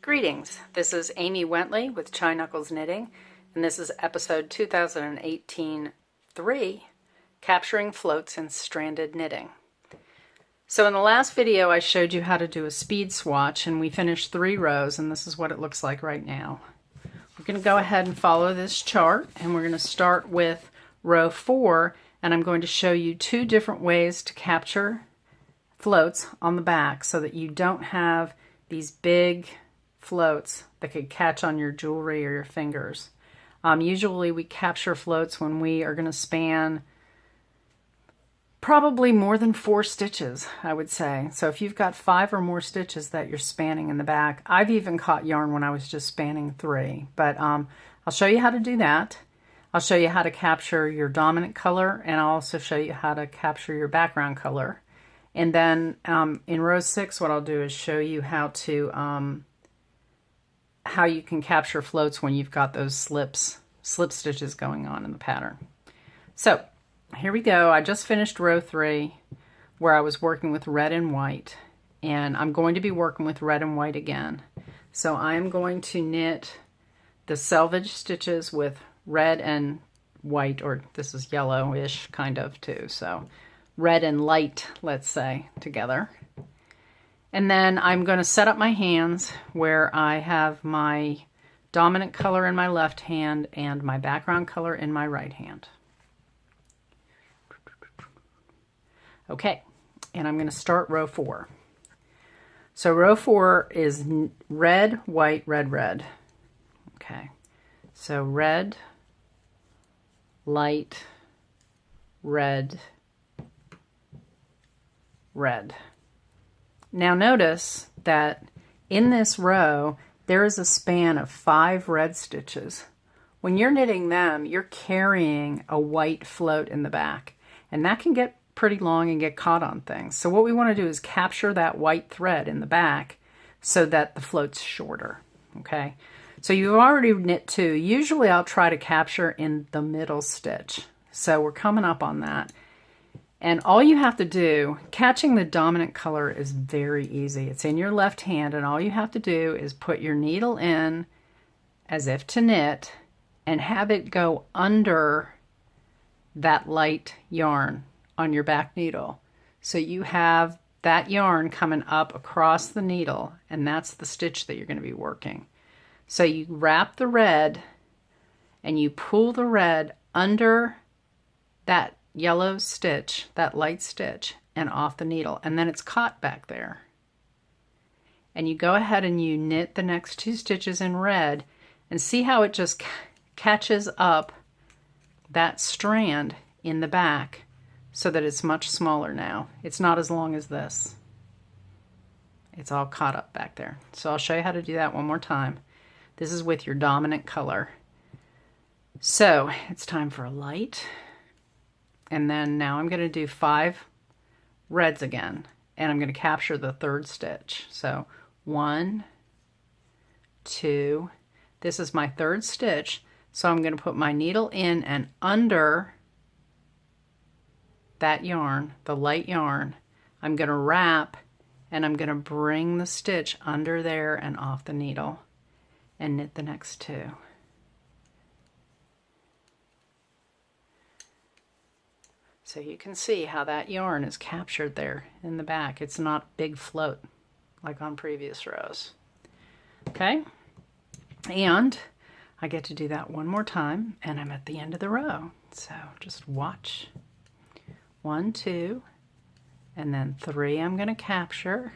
Greetings, this is Amy Wentley with Chai Knuckles Knitting, and this is episode 2018-3, Capturing Floats in Stranded Knitting. So in the last video I showed you how to do a speed swatch, and we finished 3 rows, and this is what it looks like right now. We're going to go ahead and follow this chart, and we're going to start with row 4, and I'm going to show you 2 different ways to capture floats on the back so that you don't have these big floats that could catch on your jewelry or your fingers. Usually we capture floats when we are going to span probably more than 4 stitches, I would say. So if you've got 5 or more stitches that you're spanning in the back, I've even caught yarn when I was just spanning 3. But I'll show you how to do that. I'll show you how to capture your dominant color, and I'll also show you how to capture your background color. And then in row 6, what I'll do is show you how to how you can capture floats when you've got those slip stitches going on in the pattern. So here we go. I just finished row 3 where I was working with red and white, and I'm going to be working with red and white again. So I'm going to knit the selvage stitches with red and white, or this is yellowish kind of too, so red and light, let's say, together. And then I'm going to set up my hands where I have my dominant color in my left hand and my background color in my right hand. Okay, and I'm going to start row 4. So row 4 is red, white, red, red. Okay, so red, light, red, red. Now notice that in this row there is a span of 5 red stitches. When you're knitting them, you're carrying a white float in the back, and that can get pretty long and get caught on things. So what we want to do is capture that white thread in the back so that the float's shorter. Okay, so you've already knit 2. Usually I'll try to capture in the middle stitch, so we're coming up on that. And all you have to do, catching the dominant color is very easy. It's in your left hand, and all you have to do is put your needle in as if to knit and have it go under that light yarn on your back needle. So you have that yarn coming up across the needle, and that's the stitch that you're going to be working. So you wrap the red and you pull the red under that yellow stitch, that light stitch, and off the needle, and then it's caught back there. And you go ahead and you knit the next 2 stitches in red, and see how it just catches up that strand in the back so that it's much smaller now. It's not as long as this. It's all caught up back there. So I'll show you how to do that one more time. This is with your dominant color. So it's time for a light. And then now I'm going to do 5 reds again, and I'm going to capture the 3rd stitch. So 1, 2, this is my 3rd stitch, so I'm going to put my needle in and under that yarn, the light yarn. I'm going to wrap, and I'm going to bring the stitch under there and off the needle and knit the next 2. So you can see how that yarn is captured there in the back. It's not big float like on previous rows. Okay, and I get to do that one more time, and I'm at the end of the row. So just watch. 1, 2, and then 3 I'm going to capture.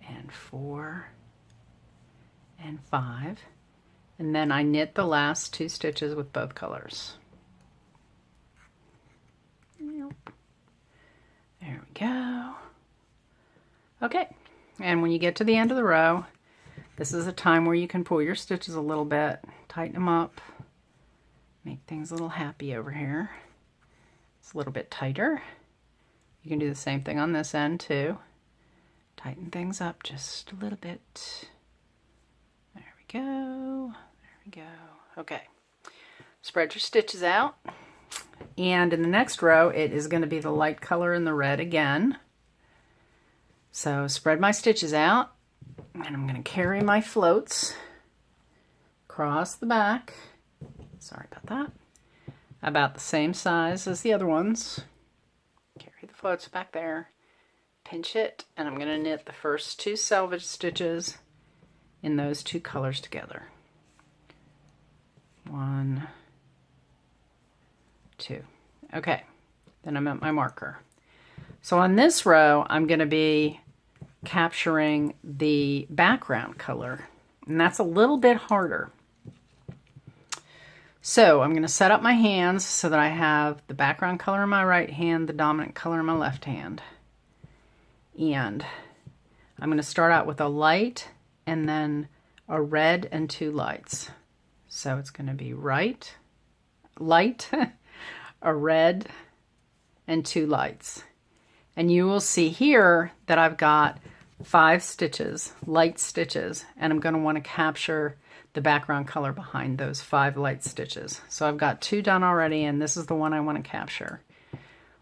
And 4 and 5. And then I knit the last 2 stitches with both colors. There we go. Okay, and when you get to the end of the row, this is a time where you can pull your stitches a little bit, tighten them up, make things a little happy over here. It's a little bit tighter. You can do the same thing on this end too. Tighten things up just a little bit. There we go. Go. Okay, spread your stitches out, and in the next row it is going to be the light color and the red again. So spread my stitches out, and I'm going to carry my floats across the back. Sorry about that. About the same size as the other ones. Carry the floats back there, pinch it, and I'm going to knit the first 2 selvage stitches in those 2 colors together. 1, 2. Okay, then I'm at my marker. So on this row, I'm going to be capturing the background color, and that's a little bit harder. So I'm going to set up my hands so that I have the background color in my right hand, the dominant color in my left hand. And I'm going to start out with a light and then a red and 2 lights. So it's going to be light, a red, and 2 lights. And you will see here that I've got 5 stitches, light stitches, and I'm going to want to capture the background color behind those 5 light stitches. So I've got 2 done already, and this is the one I want to capture.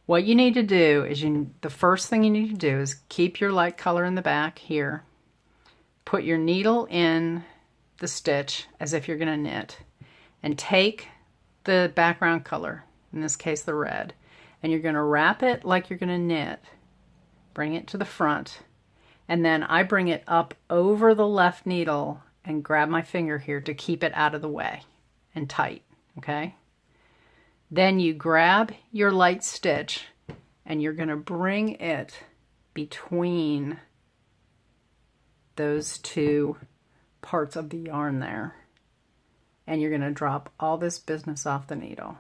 What you need to do is, the first thing you need to do is keep your light color in the back here. Put your needle in the stitch as if you're going to knit, and take the background color, in this case the red, and you're going to wrap it like you're going to knit. Bring it to the front, and then I bring it up over the left needle and grab my finger here to keep it out of the way and tight, okay? Then you grab your light stitch and you're going to bring it between those 2 parts of the yarn there, and you're going to drop all this business off the needle,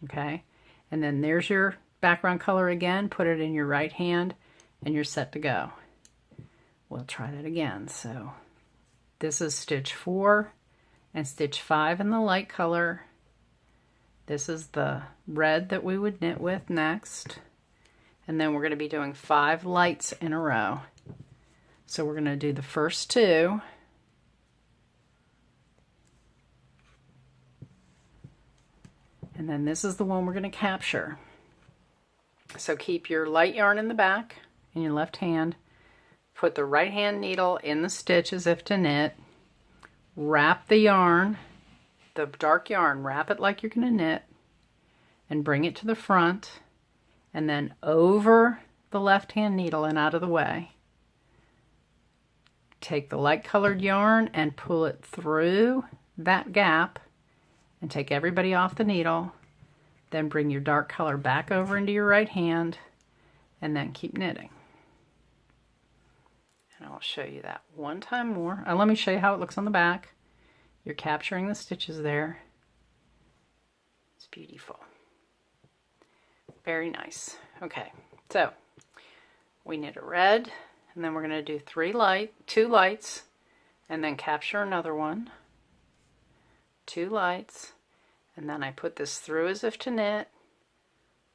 okay? And then there's your background color again. Put it in your right hand and you're set to go. We'll try that again. So this is stitch 4 and stitch 5 in the light color. This is the red that we would knit with next. And then we're going to be doing 5 lights in a row. So we're going to do the first 2. And then this is the one we're going to capture. So keep your light yarn in the back in your left hand. Put the right hand needle in the stitch as if to knit. Wrap the yarn, the dark yarn, wrap it like you're going to knit, and bring it to the front, and then over the left hand needle and out of the way. Take the light colored yarn and pull it through that gap and take everybody off the needle. Then bring your dark color back over into your right hand and then keep knitting. And I'll show you that one time more. Let me show you how it looks on the back. You're capturing the stitches there. It's beautiful. Very nice. Okay, so we knit a red, and then we're going to do 2 lights, and then capture another one. 2 lights, and then I put this through as if to knit,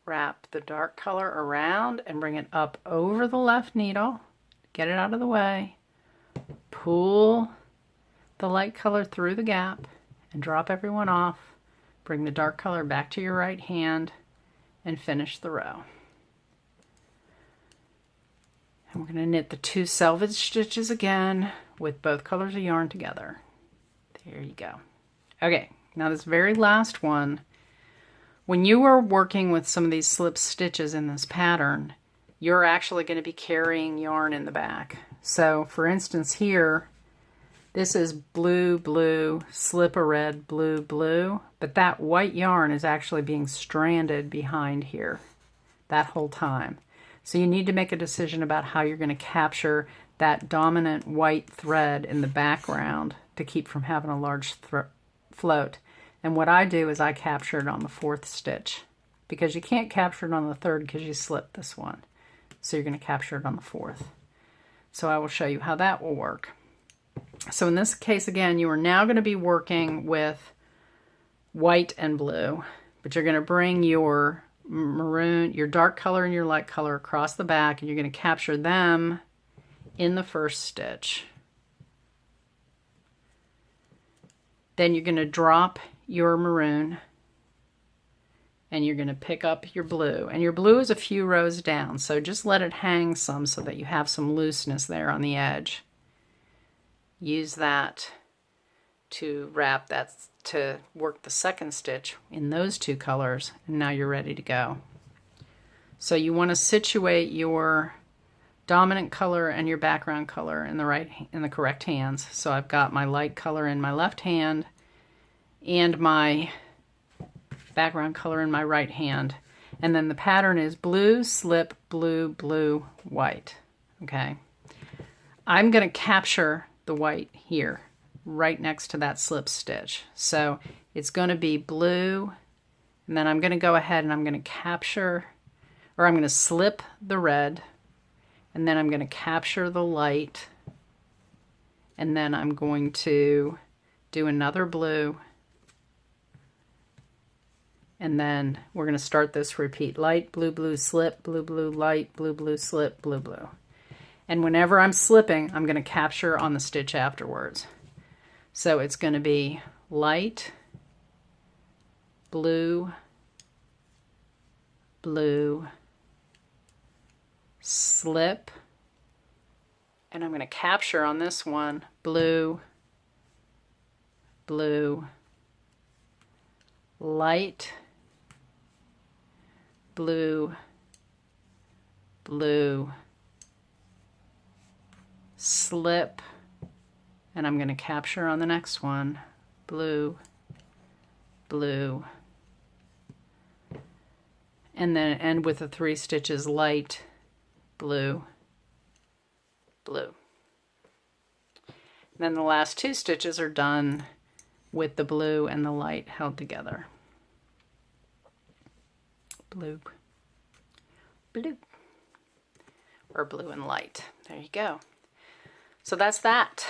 wrap the dark color around and bring it up over the left needle, get it out of the way, pull the light color through the gap and drop everyone off, bring the dark color back to your right hand and finish the row. And we're going to knit the 2 selvage stitches again with both colors of yarn together. There you go. Okay, now this very last one, when you are working with some of these slip stitches in this pattern, you're actually going to be carrying yarn in the back. So for instance here, this is blue, blue, slip a red, blue, blue, but that white yarn is actually being stranded behind here that whole time. So you need to make a decision about how you're going to capture that dominant white thread in the background to keep from having a large float. And what I do is I capture it on the 4th stitch, because you can't capture it on the 3rd because you slipped this one. So you're going to capture it on the 4th. So I will show you how that will work. So in this case, again, you are now going to be working with white and blue, but you're going to bring your maroon, your dark color and your light color across the back, and you're going to capture them in the 1st stitch. Then you're going to drop your maroon and you're going to pick up your blue. And your blue is a few rows down, so just let it hang some so that you have some looseness there on the edge. Use that to wrap that, to work the second stitch in those two colors, and now you're ready to go. So you want to situate your dominant color and your background color in the correct hands. So I've got my light color in my left hand and my background color in my right hand. And then the pattern is blue, slip, blue, blue, white. Okay. I'm going to capture the white here, right next to that slip stitch. So it's going to be blue, and then I'm going to go ahead and I'm going to capture, or I'm going to slip the red, and then I'm going to capture the light, and then I'm going to do another blue, and then we're going to start this repeat. Light, blue, blue, slip, blue, blue, light, blue, blue, slip, blue, blue. And whenever I'm slipping, I'm going to capture on the stitch afterwards. So it's going to be light, blue, blue, slip, and I'm going to capture on this one, blue, blue, light, blue, blue, slip, and I'm going to capture on the next one, blue, blue, and then end with the 3 stitches, light, blue, blue. And then the last 2 stitches are done with the blue and the light held together. Blue, blue, or blue and light. There you go. So that's that.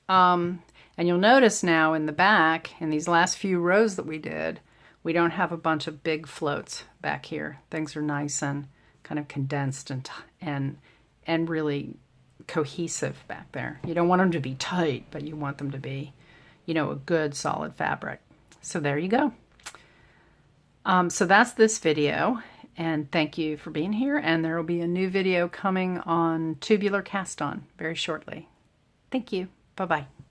And you'll notice now in the back, in these last few rows that we did, we don't have a bunch of big floats back here. Things are nice and kind of condensed and really cohesive back there. You don't want them to be tight, but you want them to be, you know, a good solid fabric. So there you go. So that's this video, and thank you for being here, and there will be a new video coming on tubular cast on very shortly. Thank you. Bye-bye.